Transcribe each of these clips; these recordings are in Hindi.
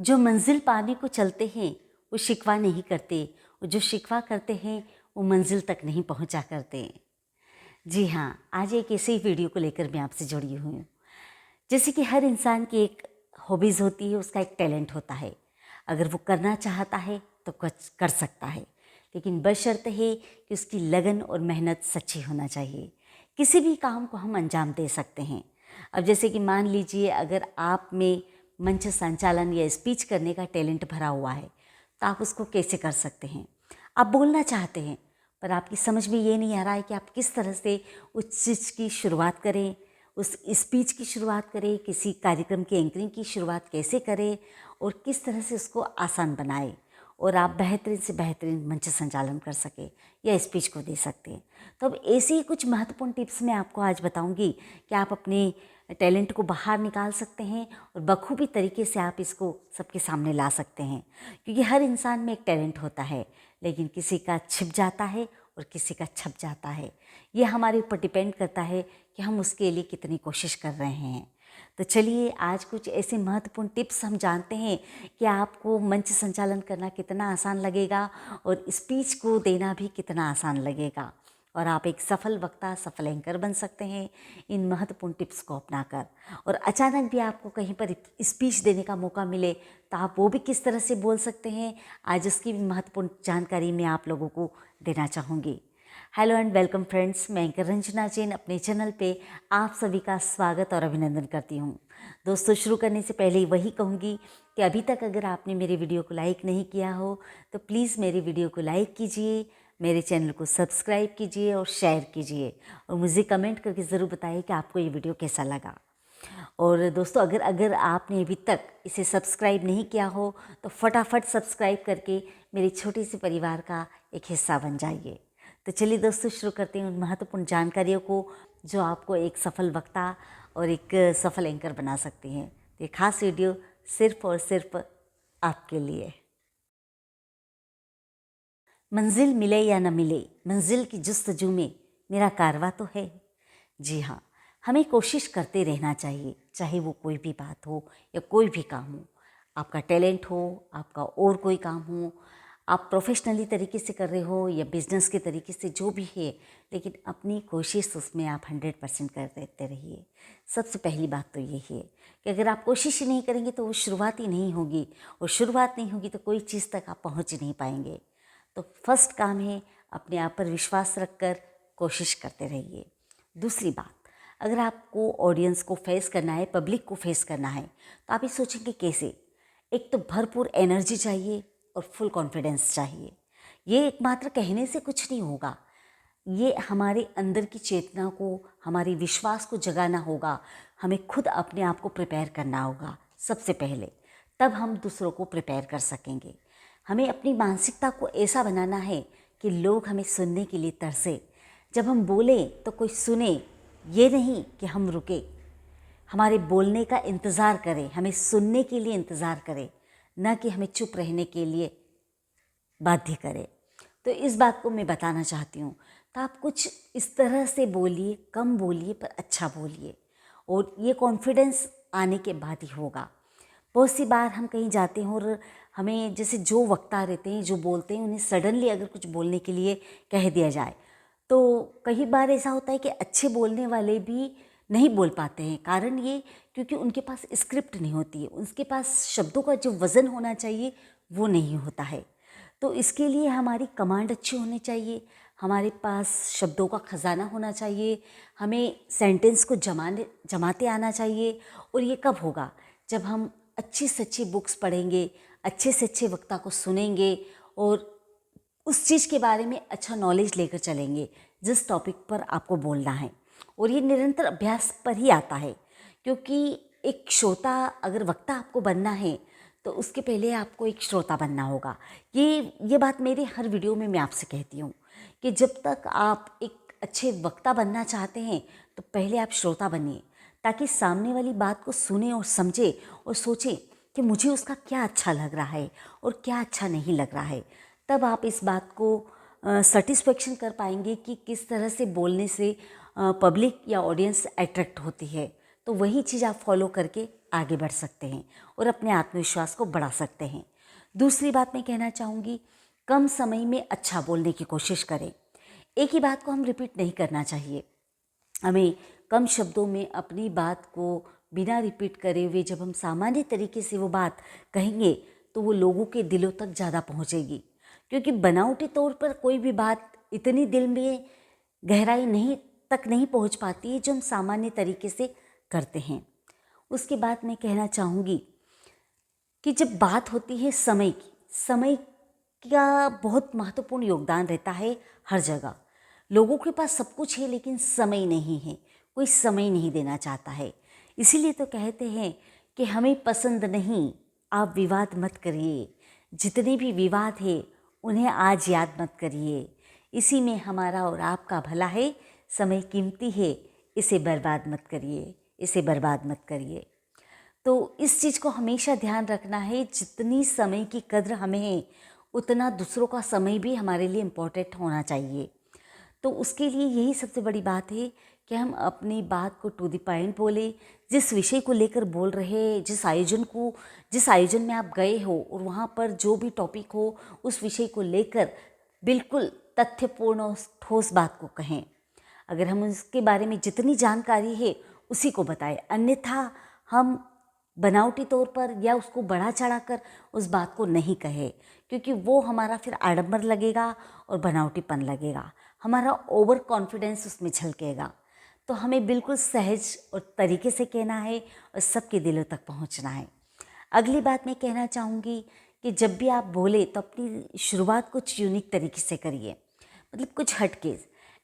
जो मंजिल पाने को चलते हैं वो शिकवा नहीं करते, और जो शिकवा करते हैं वो मंजिल तक नहीं पहुंचा करते। जी हाँ, आज एक ऐसे ही वीडियो को लेकर मैं आपसे जुड़ी हुई हूँ। जैसे कि हर इंसान की एक हॉबीज़ होती है, उसका एक टैलेंट होता है। अगर वो करना चाहता है तो कुछ कर सकता है, लेकिन बशर्ते है कि उसकी लगन और मेहनत सच्ची होना चाहिए। किसी भी काम को हम अंजाम दे सकते हैं। अब जैसे कि मान लीजिए, अगर आप में मंच संचालन या स्पीच करने का टैलेंट भरा हुआ है तो आप उसको कैसे कर सकते हैं। आप बोलना चाहते हैं पर आपकी समझ में ये नहीं आ रहा है कि आप किस तरह से उस चीज़ की शुरुआत करें, उस स्पीच की शुरुआत करें, किसी कार्यक्रम की एंकरिंग की शुरुआत कैसे करें और किस तरह से उसको आसान बनाए और आप बेहतरीन से बेहतरीन मंच संचालन कर सकें या स्पीच को दे सकते हैं। तो अब ऐसी ही कुछ महत्वपूर्ण टिप्स मैं आपको आज बताऊंगी कि आप अपने टैलेंट को बाहर निकाल सकते हैं और बखूबी तरीके से आप इसको सबके सामने ला सकते हैं। क्योंकि हर इंसान में एक टैलेंट होता है, लेकिन किसी का छिप जाता है और किसी का छप जाता है। ये हमारे ऊपर डिपेंड करता है कि हम उसके लिए कितनी कोशिश कर रहे हैं। तो चलिए आज कुछ ऐसे महत्वपूर्ण टिप्स हम जानते हैं कि आपको मंच संचालन करना कितना आसान लगेगा और स्पीच को देना भी कितना आसान लगेगा, और आप एक सफल वक्ता, सफल एंकर बन सकते हैं इन महत्वपूर्ण टिप्स को अपनाकर। और अचानक भी आपको कहीं पर स्पीच देने का मौका मिले तो आप वो भी किस तरह से बोल सकते हैं, आज उसकी भी महत्वपूर्ण जानकारी मैं आप लोगों को देना चाहूँगी। हेलो एंड वेलकम फ्रेंड्स, मैं एंकर रंजना जैन अपने चैनल पे आप सभी का स्वागत और अभिनंदन करती हूँ। दोस्तों, शुरू करने से पहले ही वही कहूँगी कि अभी तक अगर आपने मेरे वीडियो को लाइक नहीं किया हो तो प्लीज़ मेरे वीडियो को लाइक कीजिए, मेरे चैनल को सब्सक्राइब कीजिए और शेयर कीजिए, और मुझे कमेंट करके ज़रूर बताइए कि आपको ये वीडियो कैसा लगा। और दोस्तों, अगर आपने अभी तक इसे सब्सक्राइब नहीं किया हो तो फटाफट सब्सक्राइब करके मेरे छोटे से परिवार का एक हिस्सा बन जाइए। तो चलिए दोस्तों, शुरू करते हैं उन महत्वपूर्ण जानकारियों को जो आपको एक सफल वक्ता और एक सफल एंकर बना सकती हैं। तो ये खास वीडियो सिर्फ और सिर्फ आपके लिए। मंजिल मिले या न मिले, मंजिल की जुस्तजू में मेरा कारवां तो है। जी हाँ, हमें कोशिश करते रहना चाहिए, चाहे वो कोई भी बात हो या कोई भी काम हो। आपका टैलेंट हो, आपका और कोई काम हो, आप प्रोफेशनली तरीके से कर रहे हो या बिजनेस के तरीके से, जो भी है, लेकिन अपनी कोशिश उसमें आप 100% कर देते रहिए। सबसे पहली बात तो ये है कि अगर आप कोशिश ही नहीं करेंगे तो वो शुरुआत ही नहीं होगी, और शुरुआत नहीं होगी तो कोई चीज़ तक आप पहुँच ही नहीं पाएंगे। तो फर्स्ट काम है, अपने आप पर विश्वास रखकर कोशिश करते रहिए। दूसरी बात, अगर आपको ऑडियंस को फेस करना है, पब्लिक को फेस करना है, तो आप ये सोचेंगे कैसे। एक तो भरपूर एनर्जी चाहिए और फुल कॉन्फिडेंस चाहिए। ये एकमात्र कहने से कुछ नहीं होगा, ये हमारे अंदर की चेतना को, हमारे विश्वास को जगाना होगा। हमें खुद अपने आप को प्रिपेयर करना होगा सबसे पहले, तब हम दूसरों को प्रिपेयर कर सकेंगे। हमें अपनी मानसिकता को ऐसा बनाना है कि लोग हमें सुनने के लिए तरसे। जब हम बोलें तो कोई सुने, ये नहीं कि हम रुके, हमारे बोलने का इंतज़ार करें, हमें सुनने के लिए इंतज़ार करें, न कि हमें चुप रहने के लिए बाध्य करें। तो इस बात को मैं बताना चाहती हूँ। तो आप कुछ इस तरह से बोलिए, कम बोलिए पर अच्छा बोलिए, और ये कॉन्फिडेंस आने के बाद ही होगा। बहुत सी बार हम कहीं जाते हैं और हमें, जैसे जो वक्ता रहते हैं, जो बोलते हैं, उन्हें सडनली अगर कुछ बोलने के लिए कह दिया जाए तो कई बार ऐसा होता है कि अच्छे बोलने वाले भी नहीं बोल पाते हैं। कारण ये, क्योंकि उनके पास स्क्रिप्ट नहीं होती है, उनके पास शब्दों का जो वज़न होना चाहिए वो नहीं होता है। तो इसके लिए हमारी कमांड अच्छी होनी चाहिए, हमारे पास शब्दों का ख़जाना होना चाहिए, हमें सेंटेंस को जमाते आना चाहिए। और ये कब होगा, जब हम अच्छी से अच्छी बुक्स पढ़ेंगे, अच्छे से अच्छे वक्ता को सुनेंगे और उस चीज़ के बारे में अच्छा नॉलेज लेकर चलेंगे जिस टॉपिक पर आपको बोलना है। और ये निरंतर अभ्यास पर ही आता है, क्योंकि एक श्रोता, अगर वक्ता आपको बनना है तो उसके पहले आपको एक श्रोता बनना होगा। ये बात मेरे हर वीडियो में मैं आपसे कहती हूँ कि जब तक आप एक अच्छे वक्ता बनना चाहते हैं तो पहले आप श्रोता बनिए, ताकि सामने वाली बात को सुने और समझे और सोचें कि मुझे उसका क्या अच्छा लग रहा है और क्या अच्छा नहीं लग रहा है। तब आप इस बात को सेटिस्फेक्शन कर पाएंगे कि किस तरह से बोलने से पब्लिक या ऑडियंस अट्रैक्ट होती है। तो वही चीज़ आप फॉलो करके आगे बढ़ सकते हैं और अपने आत्मविश्वास को बढ़ा सकते हैं। दूसरी बात मैं कहना चाहूँगी, कम समय में अच्छा बोलने की कोशिश करें। एक ही बात को हम रिपीट नहीं करना चाहिए। हमें कम शब्दों में अपनी बात को बिना रिपीट करे हुए जब हम सामान्य तरीके से वो बात कहेंगे तो वो लोगों के दिलों तक ज़्यादा पहुँचेगी, क्योंकि बनावटी तौर पर कोई भी बात इतनी दिल में गहराई नहीं पहुँच पाती है जो हम सामान्य तरीके से करते हैं। उसके बाद मैं कहना चाहूँगी कि जब बात होती है समय की, समय का बहुत महत्वपूर्ण योगदान रहता है हर जगह। लोगों के पास सब कुछ है लेकिन समय नहीं है, कोई समय नहीं देना चाहता है। इसीलिए तो कहते हैं कि हमें पसंद नहीं, आप विवाद मत करिए। जितने भी विवाद है उन्हें आज याद मत करिए। इसी में हमारा और आपका भला है। समय कीमती है, इसे बर्बाद मत करिए, इसे बर्बाद मत करिए। तो इस चीज़ को हमेशा ध्यान रखना है, जितनी समय की कद्र हमें है उतना दूसरों का समय भी हमारे लिए इम्पोर्टेंट होना चाहिए। तो उसके लिए यही सबसे बड़ी बात है कि हम अपनी बात को टू द पॉइंट बोले। जिस विषय को लेकर बोल रहे, जिस आयोजन में आप गए हो और वहाँ पर जो भी टॉपिक हो उस विषय को लेकर बिल्कुल तथ्यपूर्ण और ठोस बात को कहें। अगर हम उसके बारे में जितनी जानकारी है उसी को बताएं, अन्यथा हम बनावटी तौर पर या उसको बढ़ा चढ़ाकर उस बात को नहीं कहे, क्योंकि वो हमारा फिर आडंबर लगेगा और बनावटीपन लगेगा, हमारा ओवर कॉन्फिडेंस उसमें झलकेगा। तो हमें बिल्कुल सहज और तरीके से कहना है और सबके दिलों तक पहुंचना है। अगली बात मैं कहना चाहूँगी कि जब भी आप बोले तो अपनी शुरुआत कुछ यूनिक तरीके से करिए, मतलब कुछ हटके।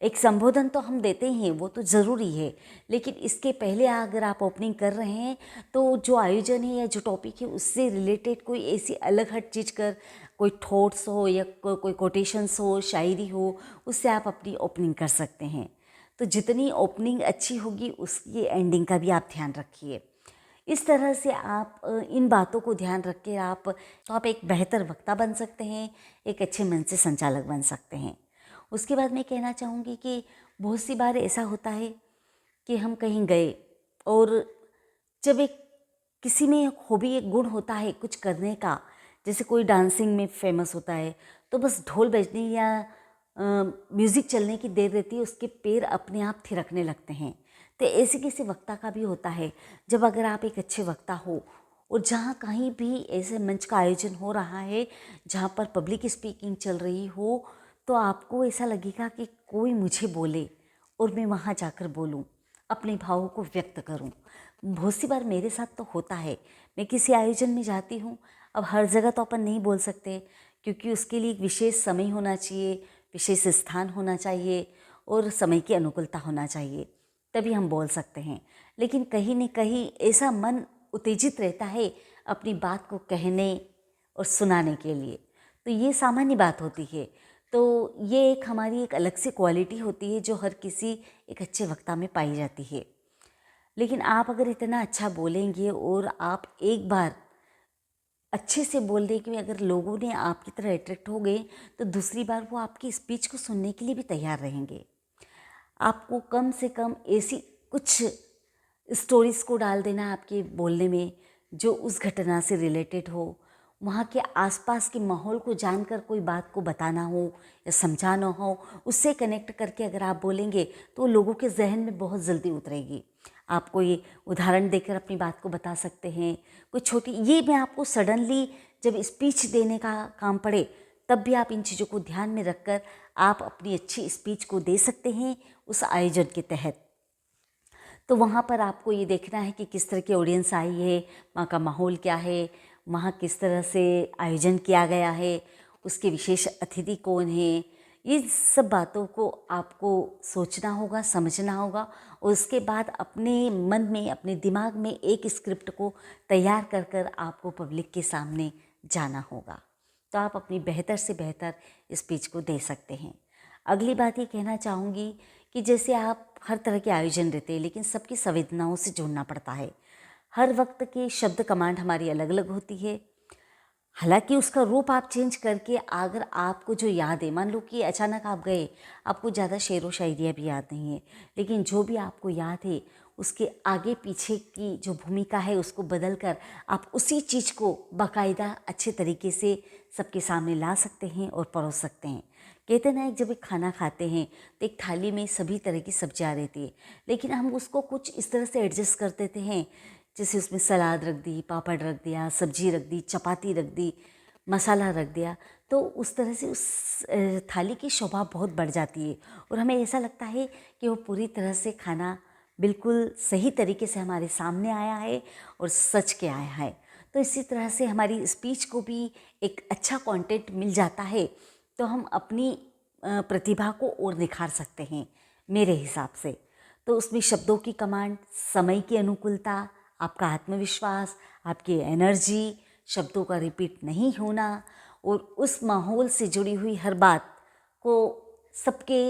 एक संबोधन तो हम देते ही हैं, वो तो ज़रूरी है, लेकिन इसके पहले अगर आप ओपनिंग कर रहे हैं तो जो आयोजन है या जो टॉपिक है उससे रिलेटेड कोई ऐसी अलग हट चीज़ कर, कोई थॉट्स हो या कोई कोटेशंस हो, शायरी हो, उससे आप अपनी ओपनिंग कर सकते हैं। तो जितनी ओपनिंग अच्छी होगी उसकी एंडिंग का भी आप ध्यान रखिए। इस तरह से आप इन बातों को ध्यान रख के आप एक बेहतर वक्ता बन सकते हैं, एक अच्छे मन से संचालक बन सकते हैं। उसके बाद मैं कहना चाहूँगी कि बहुत सी बार ऐसा होता है कि हम कहीं गए और जब किसी में एक हॉबी, एक गुण होता है कुछ करने का, जैसे कोई डांसिंग में फेमस होता है तो बस ढोल बजने या म्यूज़िक चलने की देर रहती है, उसके पैर अपने आप थिरकने लगते हैं। तो ऐसे किसी वक्ता का भी होता है। जब अगर आप एक अच्छे वक्ता हो और जहाँ कहीं भी ऐसे मंच का आयोजन हो रहा है जहाँ पर पब्लिक स्पीकिंग चल रही हो, तो आपको ऐसा लगेगा कि कोई मुझे बोले और मैं वहाँ जाकर बोलूँ, अपने भावों को व्यक्त करूँ। बहुत सी बार मेरे साथ तो होता है, मैं किसी आयोजन में जाती हूँ। अब हर जगह तो अपन नहीं बोल सकते, क्योंकि उसके लिए एक विशेष समय होना चाहिए, विशेष स्थान होना चाहिए और समय की अनुकूलता होना चाहिए, तभी हम बोल सकते हैं। लेकिन कहीं न कहीं ऐसा मन उत्तेजित रहता है अपनी बात को कहने और सुनाने के लिए, तो ये सामान्य बात होती है। तो ये एक हमारी एक अलग सी क्वालिटी होती है जो हर किसी एक अच्छे वक्ता में पाई जाती है। लेकिन आप अगर इतना अच्छा बोलेंगे और आप एक बार अच्छे से बोल दें कि अगर लोगों ने आपकी तरह अट्रैक्ट हो गए तो दूसरी बार वो आपकी स्पीच को सुनने के लिए भी तैयार रहेंगे। आपको कम से कम ऐसी कुछ स्टोरीज़ को डाल देना है आपके बोलने में जो उस घटना से रिलेटेड हो, वहाँ के आसपास के माहौल को जानकर कोई बात को बताना हो या समझाना हो, उससे कनेक्ट करके अगर आप बोलेंगे तो लोगों के जहन में बहुत जल्दी उतरेगी। आप कोई उदाहरण देकर अपनी बात को बता सकते हैं, कोई छोटी, ये मैं आपको सडनली जब स्पीच देने का काम पड़े तब भी आप इन चीज़ों को ध्यान में रखकर आप अपनी अच्छी स्पीच को दे सकते हैं उस आयोजन के तहत। तो वहाँ पर आपको ये देखना है कि किस तरह की ऑडियंस आई है, वहाँ का माहौल क्या है, वहाँ किस तरह से आयोजन किया गया है, उसके विशेष अतिथि कौन है। ये सब बातों को आपको सोचना होगा, समझना होगा और उसके बाद अपने मन में, अपने दिमाग में एक स्क्रिप्ट को तैयार कर कर आपको पब्लिक के सामने जाना होगा, तो आप अपनी बेहतर से बेहतर स्पीच को दे सकते हैं। अगली बात ये कहना चाहूँगी कि जैसे आप हर तरह के आयोजन रहते हैं लेकिन सबकी संवेदनाओं से जुड़ना पड़ता है। हर वक्त के शब्द कमांड हमारी अलग अलग होती है। हालांकि उसका रूप आप चेंज करके अगर आपको जो याद है, मान लो कि अचानक आप गए, आपको ज़्यादा शेर व शायरियाँ भी याद नहीं है, लेकिन जो भी आपको याद है उसके आगे पीछे की जो भूमिका है उसको बदल कर आप उसी चीज़ को बाकायदा अच्छे तरीके से सबके सामने ला सकते हैं और परोस सकते हैं। कहते ना, जब एक खाना खाते हैं तो एक थाली में सभी तरह की सब्जियाँ रहती है, लेकिन हम उसको कुछ इस तरह से एडजस्ट कर देते हैं, जैसे उसमें सलाद रख दी, पापड़ रख दिया, सब्जी रख दी, चपाती रख दी, मसाला रख दिया, तो उस तरह से उस थाली की शोभा बहुत बढ़ जाती है और हमें ऐसा लगता है कि वो पूरी तरह से खाना बिल्कुल सही तरीके से हमारे सामने आया है और सच के आया है। तो इसी तरह से हमारी स्पीच को भी एक अच्छा कंटेंट मिल जाता है, तो हम अपनी प्रतिभा को और निखार सकते हैं मेरे हिसाब से। तो उसमें शब्दों की कमांड, समय की अनुकूलता, आपका आत्मविश्वास, आपकी एनर्जी, शब्दों का रिपीट नहीं होना और उस माहौल से जुड़ी हुई हर बात को सबके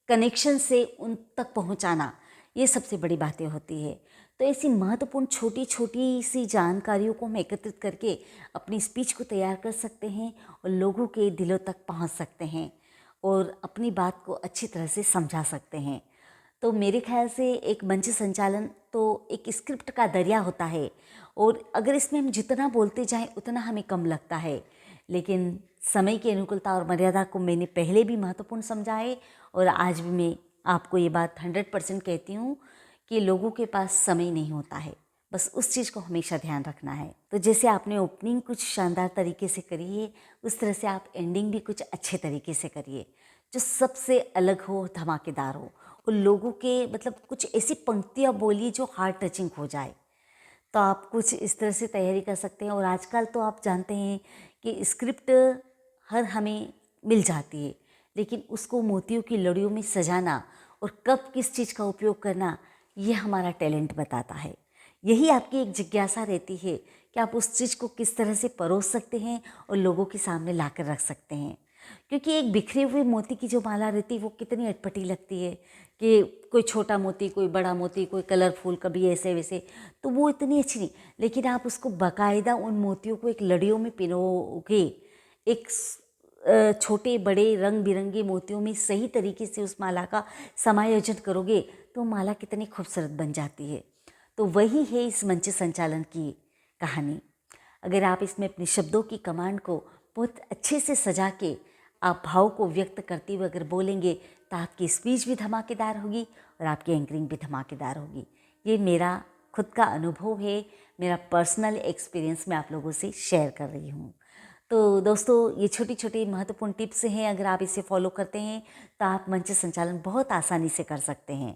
कनेक्शन से उन तक पहुंचाना, ये सबसे बड़ी बातें होती है। तो ऐसी महत्वपूर्ण छोटी छोटी सी जानकारियों को हम एकत्रित करके अपनी स्पीच को तैयार कर सकते हैं और लोगों के दिलों तक पहुंच सकते हैं और अपनी बात को अच्छी तरह से समझा सकते हैं। तो मेरे ख्याल से एक मंच संचालन तो एक स्क्रिप्ट का दरिया होता है और अगर इसमें हम जितना बोलते जाएं उतना हमें कम लगता है, लेकिन समय की अनुकूलता और मर्यादा को मैंने पहले भी महत्वपूर्ण समझा है और आज भी मैं आपको ये बात 100% कहती हूँ कि लोगों के पास समय नहीं होता है, बस उस चीज़ को हमेशा ध्यान रखना है। तो जैसे आपने ओपनिंग कुछ शानदार तरीके से करी है, उस तरह से आप एंडिंग भी कुछ अच्छे तरीके से करिए, जो सबसे अलग हो, धमाकेदार हो और लोगों के मतलब कुछ ऐसी पंक्तियाँ बोलिए जो हार्ट टचिंग हो जाए। तो आप कुछ इस तरह से तैयारी कर सकते हैं। और आजकल तो आप जानते हैं कि स्क्रिप्ट हर हमें मिल जाती है, लेकिन उसको मोतियों की लड़ियों में सजाना और कब किस चीज़ का उपयोग करना, ये हमारा टैलेंट बताता है। यही आपकी एक जिज्ञासा रहती है कि आप उस चीज़ को किस तरह से परोस सकते हैं और लोगों के सामने ला कर रख सकते हैं। क्योंकि एक बिखरे हुए मोती की जो माला रहती है वो कितनी अटपटी लगती है कि कोई छोटा मोती, कोई बड़ा मोती, कोई कलरफुल, कभी ऐसे वैसे, तो वो इतनी अच्छी नहीं। लेकिन आप उसको बाकायदा उन मोतियों को एक लड़ियों में पिरोगे, एक छोटे बड़े रंग बिरंगे मोतियों में सही तरीके से उस माला का समायोजन करोगे तो माला कितनी खूबसूरत बन जाती है। तो वही है इस मंच संचालन की कहानी। अगर आप इसमें अपने शब्दों की कमांड को बहुत अच्छे से सजा के आप भाव को व्यक्त करते हुए अगर बोलेंगे तो आपकी स्पीच भी धमाकेदार होगी और आपकी एंकरिंग भी धमाकेदार होगी। ये मेरा खुद का अनुभव है, मेरा पर्सनल एक्सपीरियंस मैं आप लोगों से शेयर कर रही हूँ। तो दोस्तों, ये छोटी छोटी महत्वपूर्ण टिप्स हैं, अगर आप इसे फॉलो करते हैं तो आप मंच संचालन बहुत आसानी से कर सकते हैं।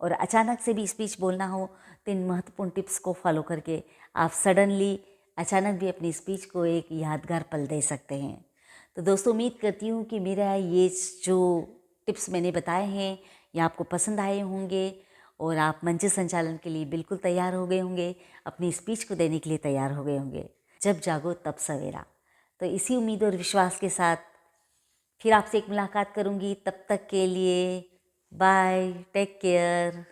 और अचानक से भी स्पीच बोलना हो तो इन महत्वपूर्ण टिप्स को फॉलो करके आप सडनली अचानक भी अपनी स्पीच को एक यादगार पल दे सकते हैं। तो दोस्तों, उम्मीद करती हूँ कि मेरा ये जो टिप्स मैंने बताए हैं ये आपको पसंद आए होंगे और आप मंच संचालन के लिए बिल्कुल तैयार हो गए होंगे, अपनी स्पीच को देने के लिए तैयार हो गए होंगे। जब जागो तब सवेरा। तो इसी उम्मीद और विश्वास के साथ फिर आपसे एक मुलाकात करूँगी। तब तक के लिए बाय, टेक केयर।